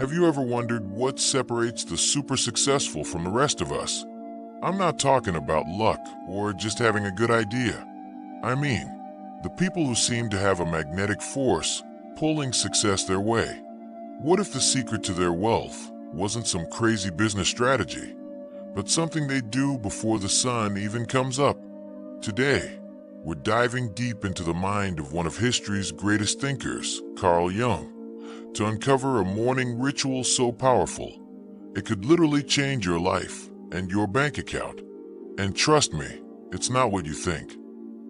Have you ever wondered what separates the super successful from the rest of us? I'm not talking about luck or just having a good idea. I mean, the people who seem to have a magnetic force pulling success their way. What if the secret to their wealth wasn't some crazy business strategy, but something they do before the sun even comes up? Today, we're diving deep into the mind of one of history's greatest thinkers, Carl Jung, to uncover a morning ritual so powerful, it could literally change your life and your bank account. And trust me, it's not what you think.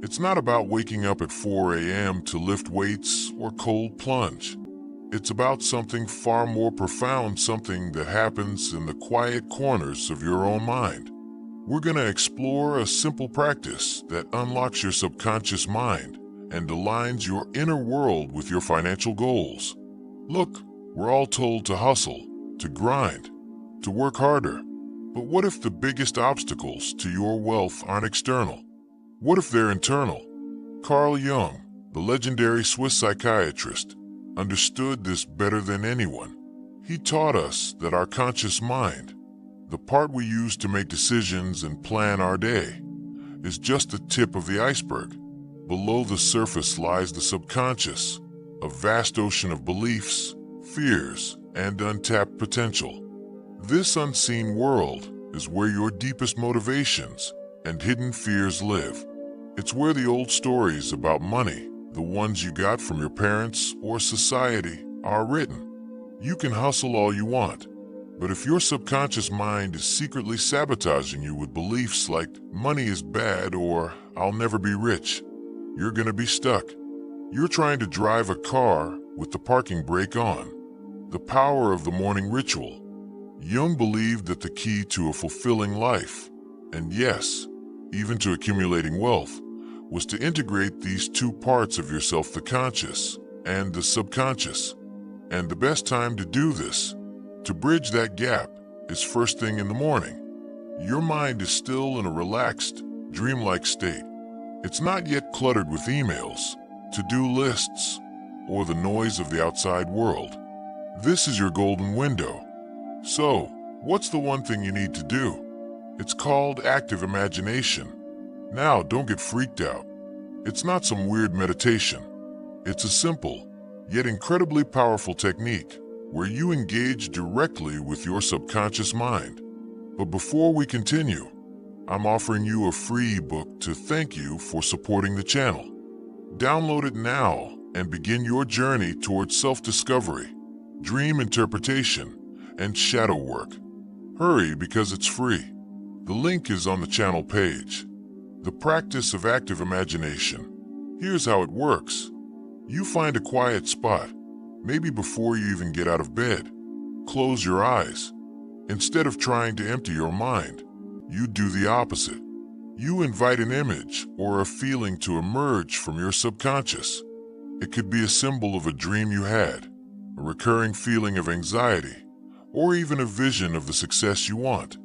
It's not about waking up at 4 a.m. to lift weights or cold plunge. It's about something far more profound, something that happens in the quiet corners of your own mind. We're going to explore a simple practice that unlocks your subconscious mind and aligns your inner world with your financial goals. Look, we're all told to hustle, to grind, to work harder. But what if the biggest obstacles to your wealth aren't external? What if they're internal? Carl Jung, the legendary Swiss psychiatrist, understood this better than anyone. He taught us that our conscious mind, the part we use to make decisions and plan our day, is just the tip of the iceberg. Below the surface lies the subconscious, a vast ocean of beliefs, fears, and untapped potential. This unseen world is where your deepest motivations and hidden fears live. It's where the old stories about money, the ones you got from your parents or society, are written. You can hustle all you want, but if your subconscious mind is secretly sabotaging you with beliefs like money is bad or I'll never be rich, you're gonna be stuck. You're trying to drive a car with the parking brake on. The power of the morning ritual. Jung believed that the key to a fulfilling life, and yes, even to accumulating wealth, was to integrate these two parts of yourself, the conscious and the subconscious. And the best time to do this, to bridge that gap, is first thing in the morning. Your mind is still in a relaxed, dreamlike state. It's not yet cluttered with emails, to-do lists, or the noise of the outside world. This is your golden window. So, what's the one thing you need to do? It's called active imagination. Now, don't get freaked out. It's not some weird meditation. It's a simple, yet incredibly powerful technique where you engage directly with your subconscious mind. But before we continue, I'm offering you a free ebook to thank you for supporting the channel. Download it now and begin your journey towards self-discovery, dream interpretation, and shadow work. Hurry because it's free. The link is on the channel page. The practice of active imagination. Here's how it works. You find a quiet spot, maybe before you even get out of bed. Close your eyes. Instead of trying to empty your mind, you do the opposite. You invite an image or a feeling to emerge from your subconscious. It could be a symbol of a dream you had, a recurring feeling of anxiety, or even a vision of the success you want.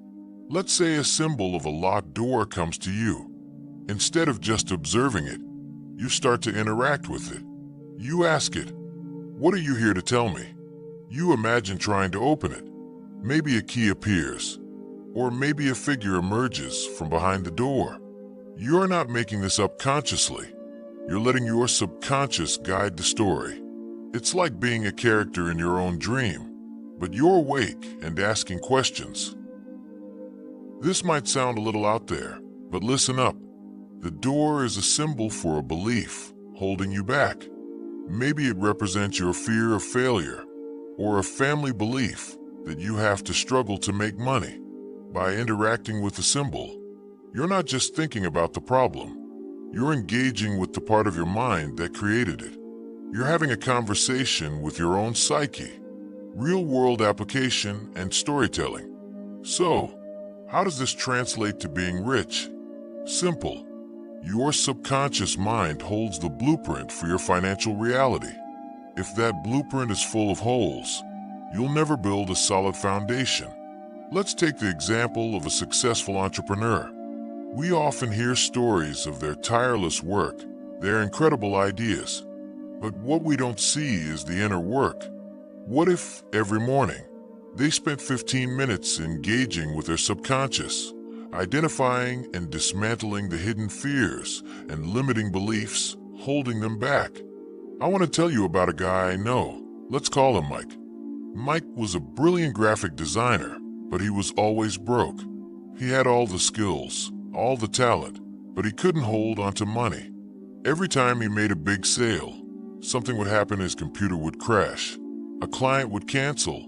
Let's say a symbol of a locked door comes to you. Instead of just observing it, you start to interact with it. You ask it, "What are you here to tell me?" You imagine trying to open it. Maybe a key appears, or maybe a figure emerges from behind the door. You're not making this up consciously. You're letting your subconscious guide the story. It's like being a character in your own dream, but you're awake and asking questions. This might sound a little out there, but listen up. The door is a symbol for a belief holding you back. Maybe it represents your fear of failure, or a family belief that you have to struggle to make money. By interacting with the symbol, you're not just thinking about the problem. You're engaging with the part of your mind that created it. You're having a conversation with your own psyche, real-world application, and storytelling. So, how does this translate to being rich? Simple. Your subconscious mind holds the blueprint for your financial reality. If that blueprint is full of holes, you'll never build a solid foundation. Let's take the example of a successful entrepreneur. We often hear stories of their tireless work, their incredible ideas. But what we don't see is the inner work. What if, every morning, they spent 15 minutes engaging with their subconscious, identifying and dismantling the hidden fears and limiting beliefs holding them back? I want to tell you about a guy I know. Let's call him Mike. Mike was a brilliant graphic designer, but he was always broke. He had all the skills, all the talent, but he couldn't hold onto money. Every time he made a big sale, something would happen. His computer would crash, a client would cancel,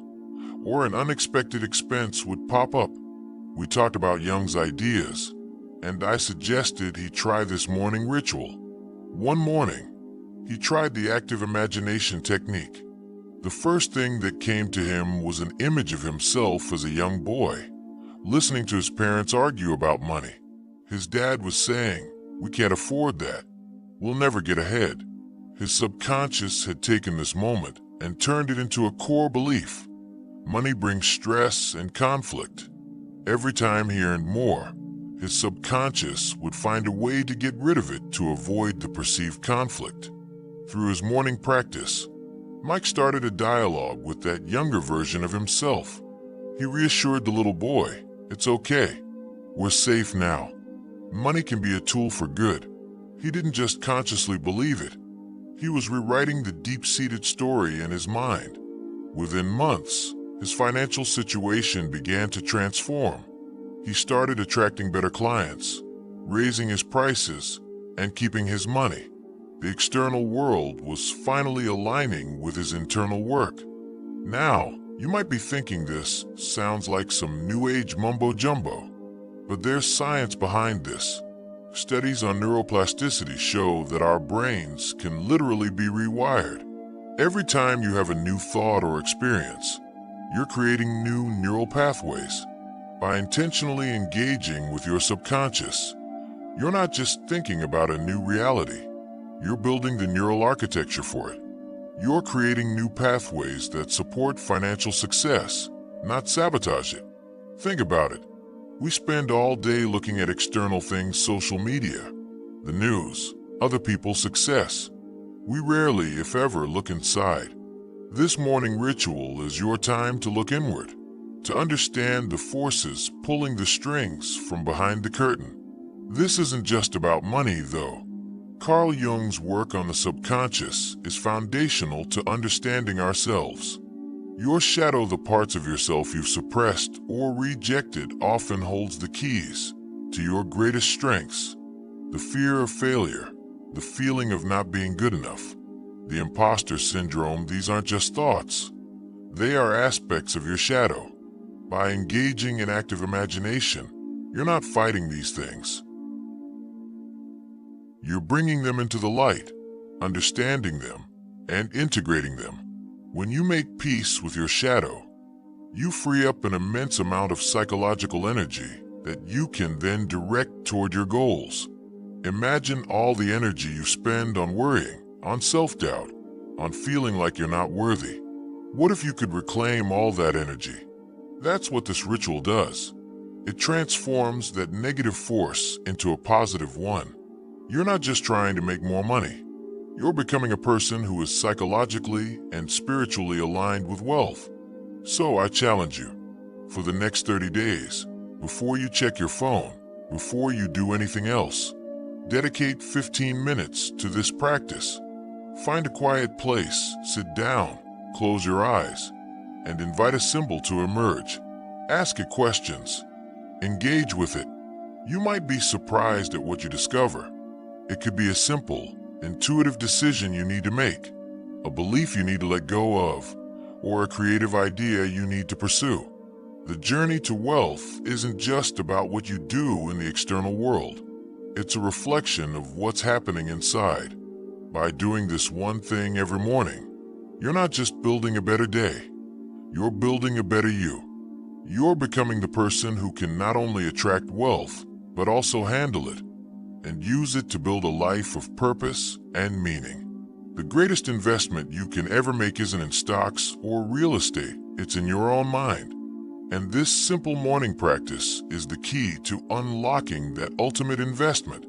or an unexpected expense would pop up. We talked about Jung's ideas, and I suggested he try this morning ritual. One morning, he tried the active imagination technique. The first thing that came to him was an image of himself as a young boy, listening to his parents argue about money. His dad was saying, "We can't afford that. We'll never get ahead." His subconscious had taken this moment and turned it into a core belief. Money brings stress and conflict. Every time he earned more, his subconscious would find a way to get rid of it to avoid the perceived conflict. Through his morning practice, Mike started a dialogue with that younger version of himself. He reassured the little boy, "It's okay. We're safe now." Money can be a tool for good. He didn't just consciously believe it. He was rewriting the deep-seated story in his mind. Within months, his financial situation began to transform. He started attracting better clients, raising his prices, and keeping his money. The external world was finally aligning with his internal work. Now, you might be thinking this sounds like some new age mumbo-jumbo, but there's science behind this. Studies on neuroplasticity show that our brains can literally be rewired. Every time you have a new thought or experience, you're creating new neural pathways. By intentionally engaging with your subconscious, you're not just thinking about a new reality. You're building the neural architecture for it. You're creating new pathways that support financial success, not sabotage it. Think about it. We spend all day looking at external things: social media, the news, other people's success. We rarely, if ever, look inside. This morning ritual is your time to look inward, to understand the forces pulling the strings from behind the curtain. This isn't just about money, though. Carl Jung's work on the subconscious is foundational to understanding ourselves. Your shadow, the parts of yourself you've suppressed or rejected, often holds the keys to your greatest strengths. The fear of failure, the feeling of not being good enough, the imposter syndrome, these aren't just thoughts. They are aspects of your shadow. By engaging in active imagination, you're not fighting these things. You're bringing them into the light, understanding them, and integrating them. When you make peace with your shadow, you free up an immense amount of psychological energy that you can then direct toward your goals. Imagine all the energy you spend on worrying, on self-doubt, on feeling like you're not worthy. What if you could reclaim all that energy? That's what this ritual does. It transforms that negative force into a positive one. You're not just trying to make more money. You're becoming a person who is psychologically and spiritually aligned with wealth. So I challenge you, for the next 30 days, before you check your phone, before you do anything else, dedicate 15 minutes to this practice. Find a quiet place, sit down, close your eyes, and invite a symbol to emerge. Ask it questions. Engage with it. You might be surprised at what you discover. It could be a simple, intuitive decision you need to make, a belief you need to let go of, or a creative idea you need to pursue. The journey to wealth isn't just about what you do in the external world. It's a reflection of what's happening inside. By doing this one thing every morning, you're not just building a better day, you're building a better you. You're becoming the person who can not only attract wealth, but also handle it and use it to build a life of purpose and meaning. The greatest investment you can ever make isn't in stocks or real estate, it's in your own mind. And this simple morning practice is the key to unlocking that ultimate investment.